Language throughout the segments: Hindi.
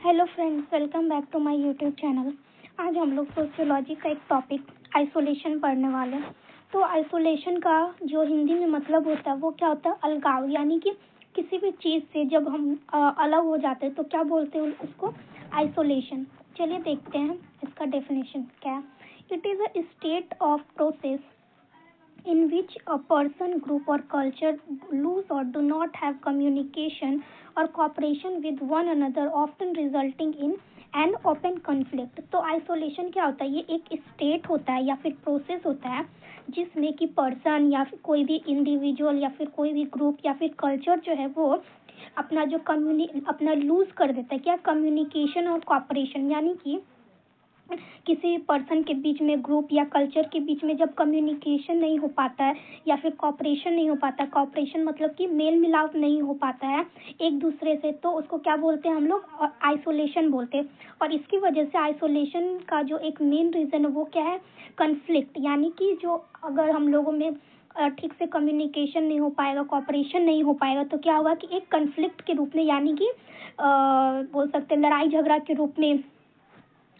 Hello friends, welcome back to my YouTube channel. आज हम लोग सोशियोलॉजी का एक टॉपिक आइसोलेशन पढ़ने वाले हैं। तो आइसोलेशन का जो हिंदी में मतलब होता है वो क्या होता है? अलगाव। यानी कि किसी भी चीज़ से जब हम अलग हो जाते हैं तो क्या बोलते हैं उसको? आइसोलेशन। चलिए देखते हैं इसका डेफिनेशन क्या है। It is a state of process in which a person, group or culture lose or do not have communication or cooperation with one another, often resulting in an open conflict। तो आइसोलेशन क्या होता है? ये एक स्टेट होता है या फिर प्रोसेस होता है जिसमें कि पर्सन या फिर कोई भी इंडिविजुअल या फिर कोई भी ग्रुप या फिर कल्चर जो है वो अपना लूज कर देता है। क्या? कम्युनिकेशन और कॉपरेशन। यानी कि किसी पर्सन के बीच में, ग्रुप या कल्चर के बीच में जब कम्युनिकेशन नहीं हो पाता है या फिर कॉपरेशन नहीं हो पाता। कॉपरेशन मतलब कि मेल मिलाप नहीं हो पाता है एक दूसरे से, तो उसको क्या बोलते हैं हम लोग? आइसोलेशन बोलते हैं। और इसकी वजह से आइसोलेशन का जो एक मेन रीज़न है वो क्या है? कन्फ्लिक्ट। यानी कि जो अगर हम लोगों में ठीक से कम्युनिकेशन नहीं हो पाएगा, कॉपरेशन नहीं हो पाएगा, तो क्या होगा कि एक कन्फ्लिक्ट के रूप में, यानी कि बोल सकते हैं लड़ाई झगड़ा के रूप में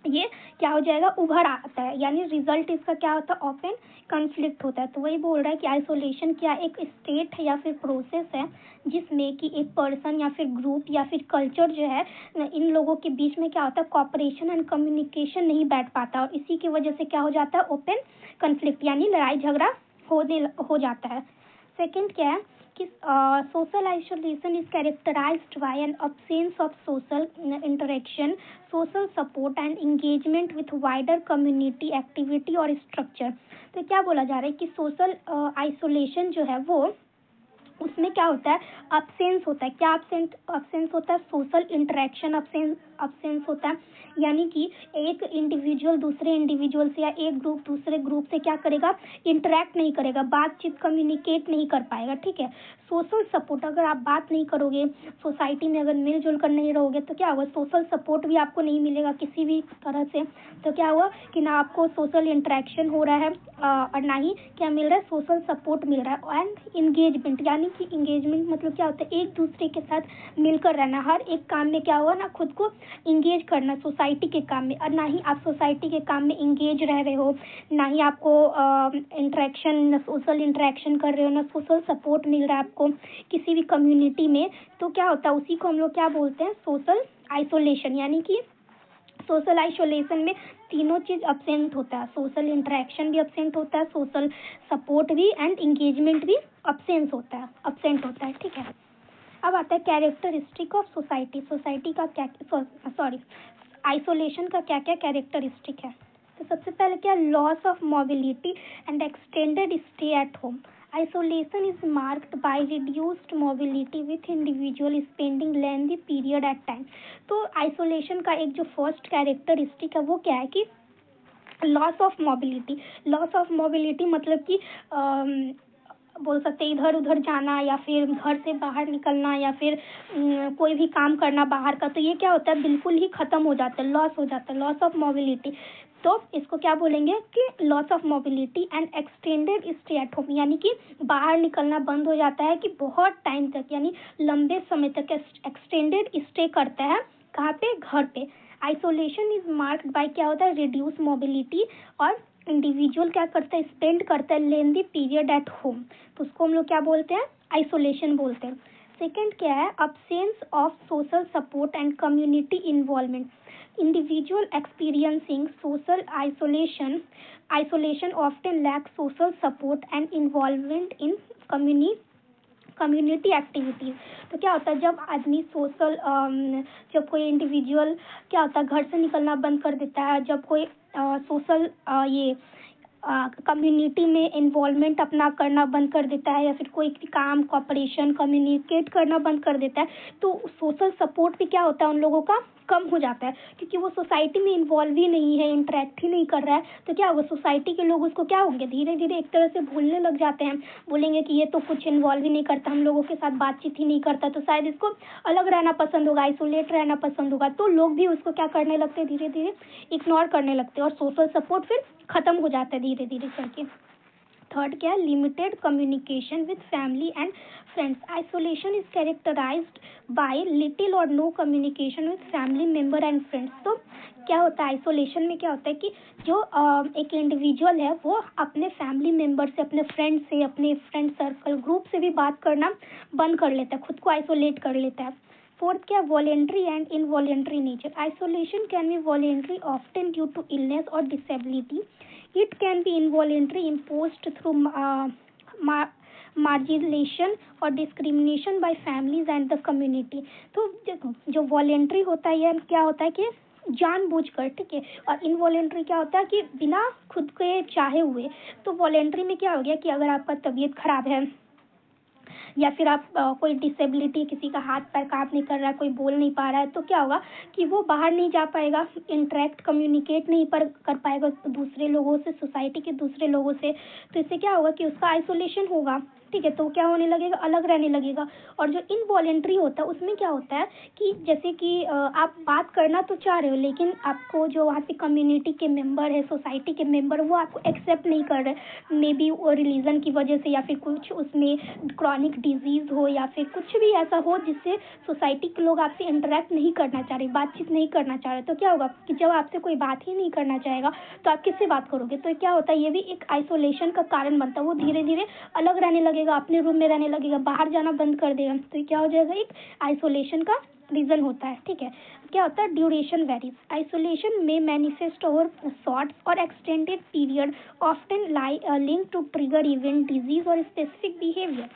ये क्या हो जाएगा? उभर आता है। यानी रिजल्ट इसका क्या होता है? ओपन कन्फ्लिक्ट होता है। तो वही बोल रहा है कि आइसोलेशन क्या एक स्टेट है या फिर प्रोसेस है जिसमें कि एक पर्सन या फिर ग्रुप या फिर कल्चर जो है, इन लोगों के बीच में क्या होता है? कॉपरेशन एंड कम्युनिकेशन नहीं बैठ पाता और इसी की वजह से क्या हो जाता है? ओपन कन्फ्लिक्ट, यानी लड़ाई झगड़ा हो जाता है। सेकेंड क्या है कि social isolation is characterised by an absence of social interaction, social support and engagement with wider community activity और स्ट्रक्चर। तो क्या बोला जा रहा है कि सोशल आइसोलेशन जो है वो, उसमें क्या होता है? अब्सेंस होता है। क्या अब्सेंस होता है? सोशल इंटरेक्शन अब्सेंस होता है। यानी कि एक इंडिविजुअल दूसरे इंडिविजुअल से या एक ग्रुप दूसरे ग्रुप से क्या करेगा? इंटरेक्ट नहीं करेगा, बातचीत कम्युनिकेट नहीं कर पाएगा। ठीक है। सोशल सपोर्ट, अगर आप बात नहीं करोगे, सोसाइटी में अगर मिलजुल कर नहीं रहोगे तो क्या होगा? सोशल सपोर्ट भी आपको नहीं मिलेगा किसी भी तरह से। तो क्या हुआ कि ना आपको सोशल इंटरेक्शन हो रहा है और ना ही क्या मिल रहा है? सोशल सपोर्ट मिल रहा है। एंड इंगेजमेंट, यानी कि इंगेजमेंट मतलब क्या होता है? एक दूसरे के साथ मिलकर रहना, हर एक काम में क्या हुआ ना, खुद को इंगेज करना सोसाइटी के काम में। और ना ही आप सोसाइटी के काम में इंगेज रह रहे हो, ना ही आपको इंटरेक्शन, सोशल इंटरेक्शन कर रहे हो, ना सोशल सपोर्ट मिल रहा है आपको किसी भी कम्युनिटी में। तो क्या होता है? उसी को हम लोग क्या बोलते हैं? Social isolation. यानी कि सोशल आइसोलेशन में तीनों चीज अब्सेंट होता है। सोशल इंटरेक्शन भी अब्सेंट होता है, सोशल सपोर्ट भी एंड इंगेजमेंट भी अब्सेंट होता है। ठीक है। अब आता है कैरेक्टरिस्टिक ऑफ सोसाइटी। सोसाइटी का क्या, सॉरी, आइसोलेशन का क्या क्या कैरेक्टरिस्टिक है? तो सबसे पहले क्या? Loss of mobility and extended stay at home. Isolation is marked by reduced mobility with individual spending lengthy period at time. तो आइसोलेशन का एक जो फर्स्ट कैरेक्टरिस्टिक है वो क्या है कि loss of mobility. Loss of mobility मतलब कि बोल सकते हैं इधर उधर जाना या फिर घर से बाहर निकलना या फिर कोई भी काम करना बाहर का, तो ये क्या होता है? बिल्कुल ही खत्म हो जाता है, लॉस हो जाता है, लॉस ऑफ मोबिलिटी। तो इसको क्या बोलेंगे कि loss of mobility and extended stay at home. यानी कि बाहर निकलना बंद हो जाता है कि बहुत टाइम तक, यानी लंबे समय तक एक्सटेंडेड स्टे करता है। कहाँ पे? घर पे। आइसोलेशन इज मार्क्ड बाय क्या होता है? रिड्यूस मोबिलिटी, और इंडिविजुअल क्या करता है? स्पेंड करता है लेंदी पीरियड एट होम, तो उसको हम लोग क्या बोलते हैं? आइसोलेशन बोलते हैं। सेकेंड क्या है? Absence of social support and community involvement. Individual experiencing social isolation often lack social support and involvement in community activities. तो क्या होता है? जब आदमी सोशल, जब कोई इंडिविजुअल क्या होता है? घर से निकलना बंद कर देता है, जब कोई सोशल ये कम्युनिटी में इन्वॉल्वमेंट अपना करना बंद कर देता है या फिर कोई भी काम, कॉपरेशन, कम्युनिकेट करना बंद कर देता है, तो सोशल सपोर्ट भी क्या होता है? उन लोगों का कम हो जाता है, क्योंकि वो सोसाइटी में इन्वॉल्व ही नहीं है, इंटरेक्ट ही नहीं कर रहा है। तो क्या होगा? सोसाइटी के लोग उसको क्या होंगे? धीरे धीरे एक तरह से भूलने लग जाते हैं, बोलेंगे कि ये तो कुछ इन्वॉल्व ही नहीं करता, हम लोगों के साथ बातचीत ही नहीं करता, तो शायद इसको अलग रहना पसंद होगा, आइसोलेट रहना पसंद होगा। तो लोग भी उसको क्या करने लगते हैं? धीरे धीरे इग्नोर करने लगते हैं और सोशल सपोर्ट फिर खत्म हो जाता है धीरे धीरे करके। थर्ड क्या है, limited communication with family and friends. Isolation is characterised by little और no communication with family member and friends. तो क्या होता है आइसोलेशन में, क्या होता है कि जो एक इंडिविजुअल है वो अपने फैमिली मेम्बर से, अपने फ्रेंड से, अपने फ्रेंड सर्कल ग्रुप से भी बात करना बंद कर लेता है, खुद को आइसोलेट कर लेता है। फोर्थ क्या, voluntary and involuntary nature. Isolation can be voluntary often due to illness और disability. It can be involuntary imposed through margination और discrimination by families and the community. तो देखो, जो वॉलेंट्री होता है यह क्या होता है कि जानबूझकर, ठीक है, और इनवॉलेंट्री क्या होता है कि बिना खुद के चाहे हुए। तो वॉलेंट्री में क्या हो गया कि अगर आपका तबीयत खराब है या फिर आप कोई डिसेबिलिटी, किसी का हाथ पैर काम नहीं कर रहा है, कोई बोल नहीं पा रहा है, तो क्या होगा कि वो बाहर नहीं जा पाएगा, इंटरेक्ट कम्युनिकेट नहीं कर पाएगा दूसरे लोगों से, सोसाइटी के दूसरे लोगों से। तो इससे क्या होगा कि उसका आइसोलेशन होगा, ठीक है, तो क्या होने लगेगा, अलग रहने लगेगा। और जो इनवॉलेंट्री होता है उसमें क्या होता है कि जैसे कि आप बात करना तो चाह रहे हो, लेकिन आपको जो वहाँ पे कम्युनिटी के मेंबर है, सोसाइटी के मेंबर, वो आपको एक्सेप्ट नहीं कर रहे, मे बी वो रिलीजन की वजह से, या फिर कुछ उसमें क्रॉनिक डिजीज हो, या फिर कुछ भी ऐसा हो जिससे सोसाइटी के लोग आपसे इंटरेक्ट नहीं करना चाह रहे, बातचीत नहीं करना चाह रहे। तो क्या होगा कि जब आपसे कोई बात ही नहीं करना चाहेगा तो आप किससे बात करोगे। तो क्या होता है, ये भी एक आइसोलेशन का कारण बनता है। वो धीरे धीरे अलग रहने लगेगा, अपने रूम में रहने लगेगा, बाहर जाना बंद कर देगा। तो क्या हो जाएगा, एक आइसोलेशन का रीजन होता है, ठीक है। क्या होता है, ड्यूरेशन वेरीज। आइसोलेशन में मैनिफेस्ट ओवर शॉर्ट और extended period, often link to trigger event, disease और स्पेसिफिक बिहेवियर।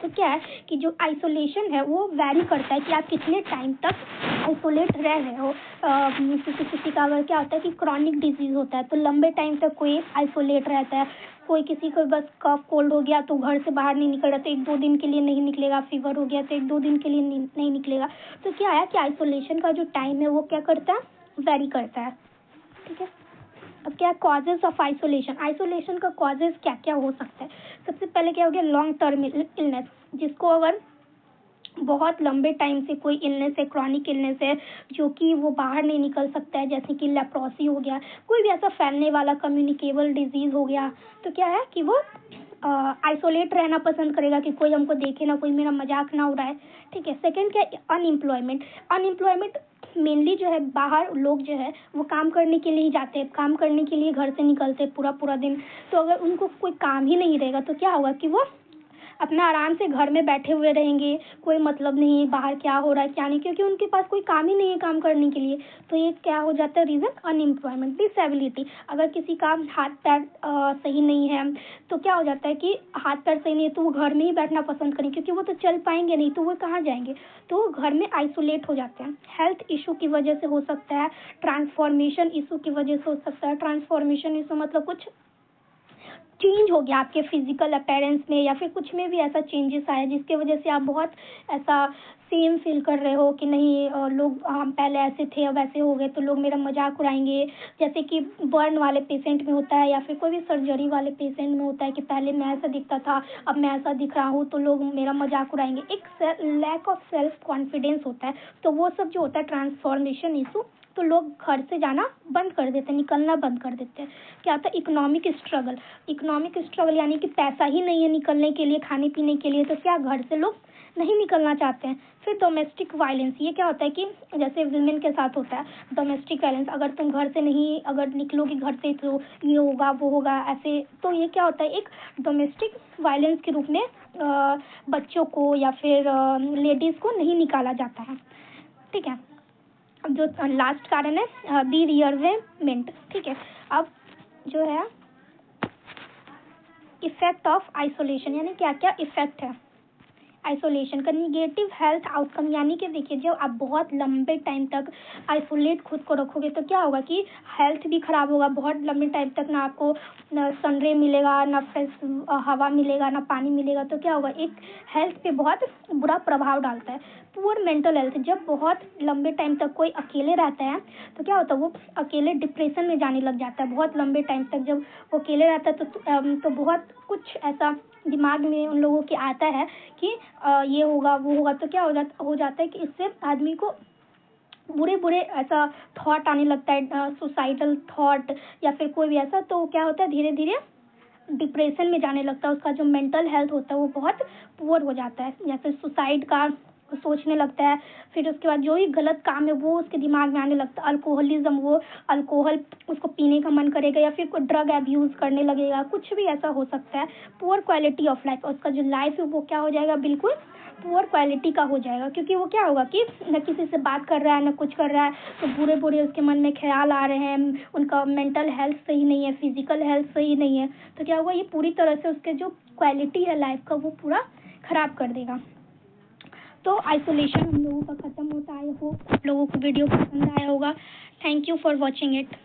तो क्या है कि जो आइसोलेशन है वो वैरी करता है कि आप कितने टाइम तक आइसोलेट रह रहे हो। किसी का अगर क्या होता है कि क्रॉनिक डिजीज होता है तो लंबे टाइम तक कोई आइसोलेट रहता है। कोई किसी को बस कफ कोल्ड हो गया तो घर से बाहर नहीं निकल रहा तो 1-2 दिन के लिए नहीं निकलेगा, फीवर हो गया तो 1-2 दिन के लिए नहीं निकलेगा। तो क्या है कि आइसोलेशन का जो टाइम है वो क्या करता है, वेरी करता है, ठीक है। अब क्या कॉजेज ऑफ आइसोलेशन, आइसोलेशन का कॉजेज क्या क्या हो सकता है। सबसे पहले क्या हो गया, लॉन्ग टर्म इलनेस, जिसको अगर बहुत लंबे टाइम से कोई इलनेस है, क्रॉनिक इलनेस है जो कि वो बाहर नहीं निकल सकता है, जैसे कि लेप्रोसी हो गया, कोई भी ऐसा फैलने वाला कम्युनिकेबल डिजीज हो गया, तो क्या है कि वो आइसोलेट रहना पसंद करेगा कि कोई हमको देखे ना, कोई मेरा मजाक ना उड़ाए, ठीक है। सेकंड क्या है, अनएम्प्लॉयमेंट मेनली जो है बाहर लोग जो है वो काम करने के लिए ही जाते हैं, काम करने के लिए घर से निकलते हैं पूरा पूरा दिन। तो अगर उनको कोई काम ही नहीं रहेगा तो क्या होगा कि वो अपना आराम से घर में बैठे हुए रहेंगे, कोई मतलब नहीं है बाहर क्या हो रहा है क्या नहीं, क्योंकि उनके पास कोई काम ही नहीं है काम करने के लिए। तो ये क्या हो जाता है रीज़न, अनएम्प्लॉयमेंट। डिसेबिलिटी, अगर किसी का हाथ पैर सही नहीं है तो क्या हो जाता है कि हाथ पैर सही नहीं है तो वो घर में ही बैठना पसंद करेंगे, क्योंकि वो तो चल पाएंगे नहीं तो वो कहाँ जाएंगे, तो वो घर में आइसोलेट हो जाते हैं। हेल्थ इशू की वजह से हो सकता है, ट्रांसफॉर्मेशन इशू की वजह से हो सकता है। ट्रांसफॉर्मेशन इशू मतलब कुछ चेंज हो गया आपके फिजिकल अपीयरेंस में, या फिर कुछ में भी ऐसा चेंजेस आया जिसके वजह से आप बहुत ऐसा सेम फील कर रहे हो कि नहीं लोग हम पहले ऐसे थे अब ऐसे हो गए तो लोग मेरा मजाक उड़ाएंगे। जैसे कि बर्न वाले पेशेंट में होता है, या फिर कोई भी सर्जरी वाले पेशेंट में होता है कि पहले मैं ऐसा दिखता था अब मैं ऐसा दिख रहा हूँ तो लोग मेरा मजाक उड़ाएंगे। एक लैक ऑफ सेल्फ कॉन्फिडेंस होता है। तो वो सब जो होता है ट्रांसफॉर्मेशन इशू, तो लोग घर से जाना बंद कर देते हैं, निकलना बंद कर देते हैं। क्या होता है, इकोनॉमिक स्ट्रगल यानी कि पैसा ही नहीं है निकलने के लिए, खाने पीने के लिए, तो क्या घर से लोग नहीं निकलना चाहते हैं। फिर डोमेस्टिक वायलेंस, ये क्या होता है कि जैसे विमेन के साथ होता है डोमेस्टिक वायलेंस, अगर तुम घर से नहीं अगर निकलोगी घर से तो ये होगा वो होगा ऐसे। तो ये क्या होता है, एक डोमेस्टिक वायलेंस के रूप में बच्चों को या फिर लेडीज़ को नहीं निकाला जाता है, ठीक है। अब जो लास्ट कारण है दी रियरवेमेंट, ठीक है। अब जो है इफेक्ट ऑफ आइसोलेशन, यानी क्या क्या इफेक्ट है आइसोलेशन का। निगेटिव हेल्थ आउटकम, यानी कि देखिए जब आप बहुत लंबे टाइम तक आइसोलेट खुद को रखोगे तो क्या होगा कि हेल्थ भी खराब होगा। बहुत लंबे टाइम तक ना आपको ना सनरे मिलेगा, ना फ्रेश हवा मिलेगा, ना पानी मिलेगा। तो क्या होगा, एक हेल्थ पे बहुत बुरा प्रभाव डालता है। पुअर मेंटल हेल्थ, जब बहुत लंबे टाइम तक कोई अकेले रहता है तो क्या होता है, वो अकेले डिप्रेशन में जाने लग जाता है। बहुत लंबे टाइम तक जब वो अकेले रहता है तो बहुत कुछ ऐसा दिमाग में उन लोगों के आता है कि ये होगा वो होगा। तो क्या हो जाता है कि इससे आदमी को बुरे बुरे ऐसा थॉट आने लगता है, सुसाइडल थॉट या फिर कोई भी ऐसा। तो क्या होता है, धीरे धीरे डिप्रेशन में जाने लगता है, उसका जो मेंटल हेल्थ होता है वो बहुत पुअर हो जाता है, या फिर सुसाइड का सोचने लगता है। फिर उसके बाद जो ही गलत काम है वो उसके दिमाग में आने लगता है। अल्कोहलिज्म, वो अल्कोहल उसको पीने का मन करेगा, या फिर कोई ड्रग एब्यूज़ करने लगेगा, कुछ भी ऐसा हो सकता है। पुअर क्वालिटी ऑफ लाइफ, उसका जो लाइफ है वो क्या हो जाएगा, बिल्कुल पुअर क्वालिटी का हो जाएगा। क्योंकि वो क्या होगा कि न किसी से बात कर रहा है, न कुछ कर रहा है, तो बुरे बुरे उसके मन में ख्याल आ रहे हैं, उनका मेंटल हेल्थ सही नहीं है, फिजिकल हेल्थ सही नहीं है, तो क्या होगा, ये पूरी तरह से उसके जो क्वालिटी है लाइफ का वो पूरा खराब कर देगा। तो आइसोलेशन हम लोगों का ख़त्म होता है। आई होप आप लोगों को वीडियो पसंद आया होगा। Thank you for watching it.